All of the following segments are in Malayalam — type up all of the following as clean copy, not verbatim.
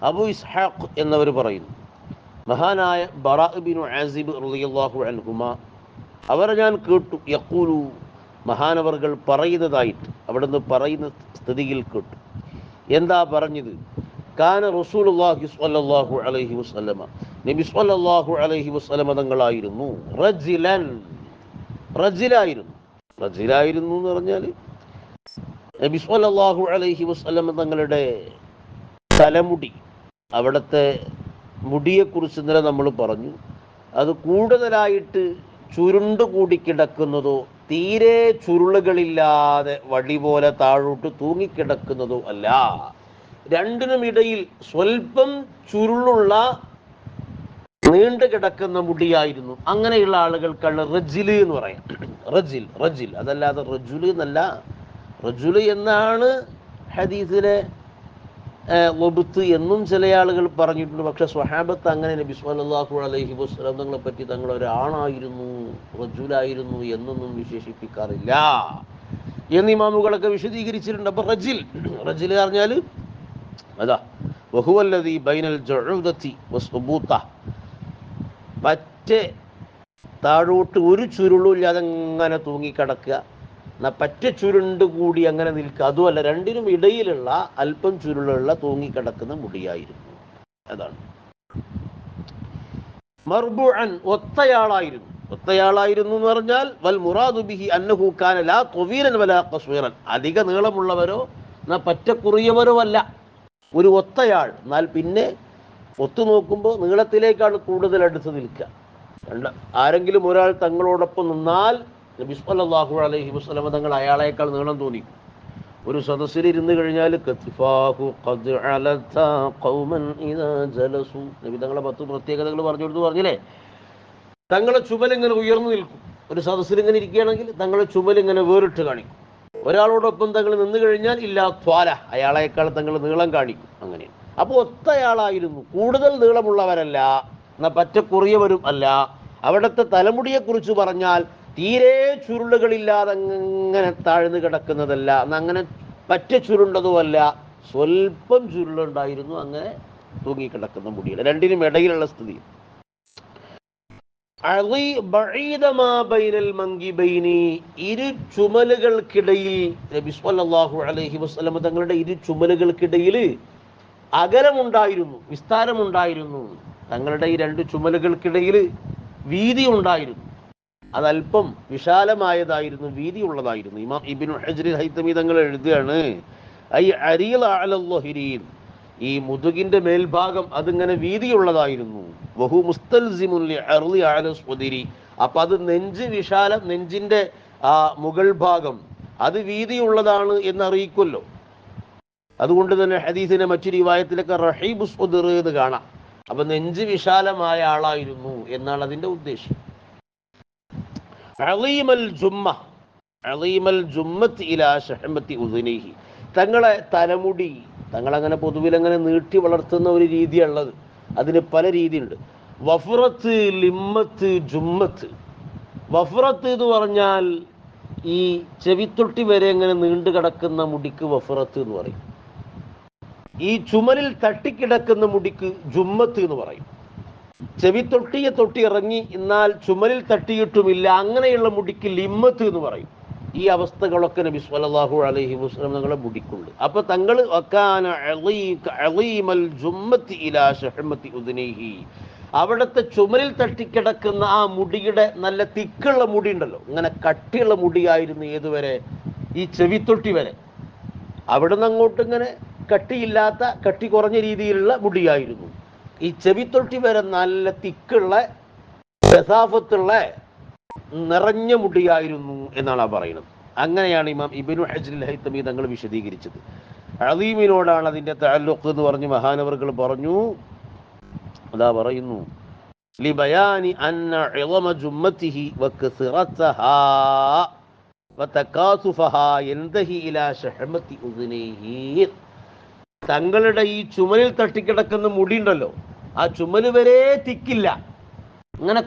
അബു ഇസ്ഹാഖ് എന്നവർ പറയുന്നു, മഹാനായ ബറാ ഇബ്നു ആസിബ് റളിയല്ലാഹു അൻഹുമ അവരെ ഞാൻ കേട്ടു, യഖൂലു മഹാനവർകൾ പറയുന്നതായിട്ട്, അവിടുന്ന് പറയുന്ന സ്ഥിതിയിൽ കേട്ടു. എന്താ പറഞ്ഞത്? കാന റസൂലുള്ളാഹി സ്വല്ലല്ലാഹു അലൈഹി വസല്ലമ, നബി സ്വല്ലല്ലാഹു അലൈഹി വസല്ലമ തങ്ങളായിരുന്നു റജിലായിരുന്നു. റജിലായിരുന്നു എന്ന് പറഞ്ഞാൽ നബി സ്വല്ലല്ലാഹു അലൈഹി വസല്ലമ തങ്ങളുടെ തലമുടി, അവിടുത്തെ മുടിയെക്കുറിച്ച് ഇന്നലെ നമ്മൾ പറഞ്ഞു. അത് കൂടുതലായിട്ട് ചുരുണ്ടുകൂടി കിടക്കുന്നതോ തീരെ ചുരുളുകളില്ലാതെ വടി പോലെ താഴോട്ട് തൂങ്ങിക്കിടക്കുന്നതോ അല്ല. രണ്ടിനുമിടയിൽ സ്വൽപ്പം ചുരുളുള്ള നീണ്ടു കിടക്കുന്ന മുടിയായിരുന്നു. അങ്ങനെയുള്ള ആളുകൾക്കാണ് റജില് എന്ന് പറയാം. റജിൽ അതല്ലാതെ റജുല് എന്നല്ല. റജുല് എന്നാണ് ഹദീസിലെ വബുത്ത് എന്നും ചില ആളുകൾ പറഞ്ഞിട്ടുണ്ട്. പക്ഷെ സ്വഹാബത്ത് അങ്ങനെ നബി സ്വല്ലല്ലാഹു അലൈഹി വസല്ലം തങ്ങളെ പറ്റി തങ്ങൾ ഒരാണായിരുന്നു, റജുലായിരുന്നു എന്നൊന്നും വിശേഷിപ്പിക്കാറില്ല എന്ന് ഇമാമുകളൊക്കെ വിശദീകരിച്ചിട്ടുണ്ട്. അപ്പൊ റജിൽ പറഞ്ഞാൽ അതാ വഹുവല്ലദീ ബൈനൽ ജഉദതി വസ്സുബൂത, പറ്റെ താഴോട്ട് ഒരു ചുരുളും ഇല്ലാതെ അങ്ങനെ തൂങ്ങിക്കിടക്കുക, എന്നാൽ പറ്റ ചുരുണ്ട് കൂടി അങ്ങനെ നിൽക്കുക, അതുമല്ല, രണ്ടിനും ഇടയിലുള്ള അല്പം ചുരുളുള്ള തൂങ്ങിക്കിടക്കുന്ന മുടിയായിരുന്നു. അതാണ് മർബുഅൻ, ഒത്തയാളായിരുന്നു എന്ന് പറഞ്ഞാൽ വൽ മുറാദു ബിഹി അന്നഹു കാന ലാ ത്വീലൻ വലാ ഖസ്വീറൻ, അധിക നീളമുള്ളവരോ എന്നാൽ പറ്റ കുറിയവരോ അല്ല, ഒരു ഒത്തയാൾ. എന്നാൽ പിന്നെ ഒത്തു നോക്കുമ്പോൾ നീളത്തിലേക്കാണ് കൂടുതൽ അടുത്ത് നിൽക്കുക. ആരെങ്കിലും ഒരാൾ തങ്ങളോടൊപ്പം നിന്നാൽ നബി സ്വല്ലല്ലാഹു അലൈഹി വസല്ലം തങ്ങൾ അയാളേക്കാൾ നീളം തോന്നി. ഒരു സദസ്സിൽ ഇരുന്ന് കഴിഞ്ഞാൽ നബി തങ്ങളെ 10 പ്രത്യേകതകൾ പറഞ്ഞു കൊടുത്തു പറഞ്ഞില്ലേ. തങ്ങളെ ചുമലിങ്ങനെ ഉയർന്നു നിൽക്കും. ഒരു സദസ്സിൽ ഇങ്ങനെ ഇരിക്കുകയാണെങ്കിൽ തങ്ങളെ ചുമലിങ്ങനെ വേറിട്ട് കാണിക്കും. ഒരാളോടൊപ്പം തങ്ങൾ നിന്ന് കഴിഞ്ഞാൽ ഇല്ലാ ത്വാല, അയാളേക്കാൾ തങ്ങൾ നീളം കാണിക്കും. അങ്ങനെ അപ്പോൾ ഒത്തയാളായിരുന്നു, കൂടുതൽ നീളമുള്ളവരല്ല, എന്നാൽ പറ്റ കുറിയവരും അല്ല. അവിടുത്തെ തലമുടിയെക്കുറിച്ച് പറഞ്ഞാൽ തീരെ ചുരുളുകളില്ലാതെ അങ്ങനെ താഴ്ന്നു കിടക്കുന്നതല്ല, അങ്ങനെ പറ്റ ചുരുണ്ടതുമല്ല, സ്വൽപ്പം ചുരുളുണ്ടായിരുന്നു, അങ്ങനെ തൂങ്ങിക്കിടക്കുന്ന മുടിയുടെ രണ്ടിനും ഇടയിലുള്ള സ്ഥിതി. ഇരു ചുമലുകൾക്കിടയിൽ നബി സ്വല്ലല്ലാഹു അലൈഹി വസല്ലം തങ്ങളുടെ ഇരു ചുമലുകൾക്കിടയിൽ അകലമുണ്ടായിരുന്നു, വിസ്താരമുണ്ടായിരുന്നു. തങ്ങളുടെ ഈ രണ്ട് ചുമലുകൾക്കിടയിൽ വീതി ഉണ്ടായിരുന്നു, അതല്പം വിശാലമായതായിരുന്നു, വീതിയുള്ളതായിരുന്നു. ഇമാം ഇബ്നു ഹജർ ഹൈതമി തങ്ങൾ എഴുതുകയാണ്, ഐ അരീൽ അലൽ ളഹ്രീൻ, ഈ മുതുകിന്റെ മേൽഭാഗം അതിങ്ങനെ വീതിയുള്ളതായിരുന്നു. വഹു മുസ്തൽസിമുൻ ലിഅർളി അല സ്വദിരി, അപ്പൊ അത് നെഞ്ചിന്റെ ആ മുകൾ ഭാഗം അത് വീതിയുള്ളതാണ് എന്നറിയിക്കുമല്ലോ. അതുകൊണ്ട് തന്നെ ഹദീസിന്റെ മറ്റു റിവായത്തിലൊക്കെ റഹീബു സ്വദർ എന്ന് കാണാം. അപ്പൊ നെഞ്ച് വിശാലമായ ആളായിരുന്നു എന്നാണ് അതിന്റെ ഉദ്ദേശം. തങ്ങളെ തലമുടി തങ്ങളങ്ങനെ പൊതുവിലങ്ങനെ നീട്ടി വളർത്തുന്ന ഒരു രീതിയുള്ളത്. അതിന് പല രീതിയുണ്ട്. വഫ്റത്ത്, ലിമ്മത്ത്, ജുമ്മത്ത്. വഫ്റത്ത് എന്ന് പറഞ്ഞാൽ ഈ ചെവിത്തൊട്ടി വരെ ഇങ്ങനെ നീണ്ടു കിടക്കുന്ന മുടിക്ക് വഫ്റത്ത് എന്ന് പറയും. ഈ ചുമലിൽ തട്ടിക്കിടക്കുന്ന മുടിക്ക് ജുമ്മത്ത് എന്ന് പറയും. ചെവിത്തൊട്ടിയെ തൊട്ടി ഇറങ്ങി എന്നാൽ ചുമലിൽ തട്ടിയിട്ടുമില്ല, അങ്ങനെയുള്ള മുടിക്ക് ലിമ്മത്ത് എന്ന് പറയും. ഈ അവസ്ഥകളൊക്കെ നബി സ്വല്ലല്ലാഹു അലൈഹി വസല്ലം തങ്ങളെ മുടിക്കുണ്ട്. അപ്പൊ തങ്ങൾ അവിടുത്തെ ചുമലിൽ തട്ടിക്കിടക്കുന്ന ആ മുടിയുടെ നല്ല തിക്കുള്ള മുടി ഉണ്ടല്ലോ, ഇങ്ങനെ കട്ടിയുള്ള മുടിയായിരുന്നു. ഏതുവരെ? ഈ ചെവിത്തൊട്ടി വരെ. അവിടുന്ന് അങ്ങോട്ട് ഇങ്ങനെ കട്ടിയില്ലാത്ത, കട്ടി കുറഞ്ഞ രീതിയിലുള്ള മുടിയായിരുന്നു. ഈ ചെവിത്തൊട്ടി വരെ നല്ല തിക്കുള്ള, കസാഫത്തുള്ള, നിറഞ്ഞ മുടിയായിരുന്നു എന്നാണ് പറയുന്നത്. അങ്ങനെയാണ് ഇമാം ഇബ്നു ഹജർ ഹൈതമി തങ്ങൾ വിശദീകരിച്ചത്. അലീമിനോടാണ് അതിന്റെ തഅല്ലുഖ് എന്ന് പറഞ്ഞ് മഹാനവർകൾ പറഞ്ഞു. അതാ പറയുന്നു, ലിബയാനി അന്ന ഇളമ ജുമ്മതിഹി വകസറതഹാ വതകാസുഫഹാ യൻതഹി ഇലാ ശഹമതി ഉദ്നൈഹി. തങ്ങളുടെ ഈ ചുമലിൽ തട്ടിക്കിടക്കുന്ന മുടി ഉണ്ടല്ലോ, ആ ചുമല് വരെ തിക്കില്ല, അങ്ങനെ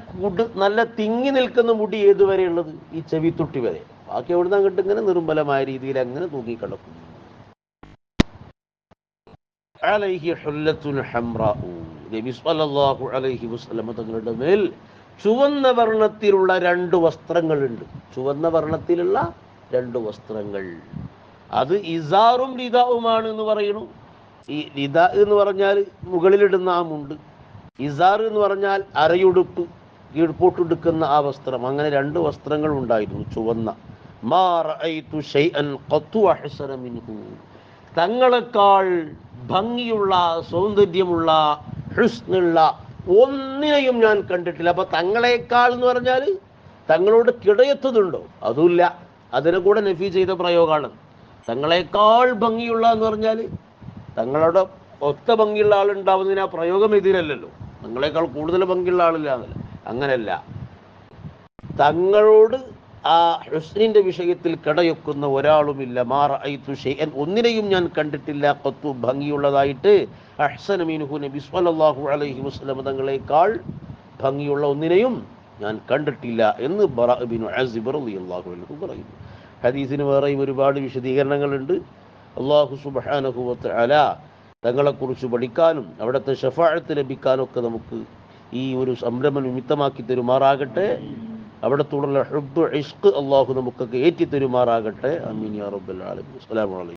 നല്ല തിങ്ങി നിൽക്കുന്ന മുടി ഏതുവരെയുള്ളത്? ഈ ചെവിത്തൊട്ടി വരെ. ബാക്കി എവിടുന്ന് അങ്ങോട്ട് ഇങ്ങനെ നിർമ്മലമായ രീതിയിൽ അങ്ങനെ തൂങ്ങിക്കിടക്കും. അലൈഹി ഹുല്ലത്തുൻ ഹംറാഉ, നബി സ്വല്ലല്ലാഹു അലൈഹി വസല്ലം തങ്ങളുടെ മേൽ ചുവന്ന വർണ്ണത്തിലുള്ള രണ്ട് വസ്ത്രങ്ങളുണ്ട്. ചുവന്ന വർണ്ണത്തിലുള്ള രണ്ട് വസ്ത്രങ്ങൾ, അത് ഇസാറും ലിദാവുമാണ് എന്ന് പറയുന്നു. ഈ ലിദ എന്ന് പറഞ്ഞാൽ മുകളിലിടുന്ന ആ മുണ്ട്, ഇസാർ എന്ന് പറഞ്ഞാൽ അരയുടുപ്പ്, കീഴ്പോട്ടെടുക്കുന്ന ആ വസ്ത്രം. അങ്ങനെ രണ്ട് വസ്ത്രങ്ങൾ ഉണ്ടായിരുന്നു ചുവന്ന. മാ റഅയ്തു ശൈഅൻ ഖത്തു അഹ്സന മിൻഹു, തങ്ങളെക്കാൾ ഭംഗിയുള്ള, സൗന്ദര്യമുള്ള, ഹുസ്നുള്ള ഒന്നിനെയും ഞാൻ കണ്ടിട്ടില്ല. അപ്പൊ തങ്ങളെക്കാൾ എന്ന് പറഞ്ഞാൽ തങ്ങളോട് കിടയത്തതുണ്ടോ? അതുമില്ല. അതിനെ കൂടെ നഫി ചെയ്ത പ്രയോഗമാണ്. തങ്ങളെക്കാൾ ഭംഗിയുള്ള എന്ന് പറഞ്ഞാൽ തങ്ങളോട് ഒത്ത ഭംഗിയുള്ള ആളുണ്ടാവുന്നതിന് ആ പ്രയോഗം എതിരല്ലല്ലോ. തങ്ങളെക്കാൾ കൂടുതൽ ഭംഗിയുള്ള ആളില്ല എന്നല്ല, അങ്ങനെയല്ല. തങ്ങളോട് ആ ഹുസ്നിന്റെ വിഷയത്തിൽ കിടയൊക്കുന്ന ഒരാളുമില്ല. മാ റഅയ്തു ശൈഅൻ, ഒന്നിനെയും ഞാൻ കണ്ടിട്ടില്ല, ഖത്തു ഭംഗിയുള്ളതായിട്ട്, അഹ്സന മിൻഹു, നബി സ്വല്ലല്ലാഹു അലൈഹി വസല്ലം തങ്ങളെക്കാൾ ഭംഗിയുള്ള ഒന്നിനെയും ഞാൻ കണ്ടിട്ടില്ല എന്ന് ബറാ ഇബ്നു അസിബ് റളിയല്ലാഹു അൻഹു പറയുന്നു. ഹദീസിന് വേറെയും ഒരുപാട് വിശദീകരണങ്ങളുണ്ട്. അല്ലാഹു സുബ്ഹാനഹു വ തആല തങ്ങളെക്കുറിച്ച് പഠിക്കാനും അവിടുത്തെ ശഫാഅത്ത് ലഭിക്കാനൊക്കെ നമുക്ക് ഈ ഒരു സംരംഭം നിമിത്തമാക്കി തരുമാറാകട്ടെ. അവിടത്തോടുള്ള ഹുബ്ബ് ഇഷ്ഖ് അല്ലാഹു നമുക്കൊക്കെ ഏറ്റി തരുമാറാകട്ടെ. ആമീൻ യാ റബ്ബൽ ആലമീൻ. അസ്സലാമു അലൈക്കും.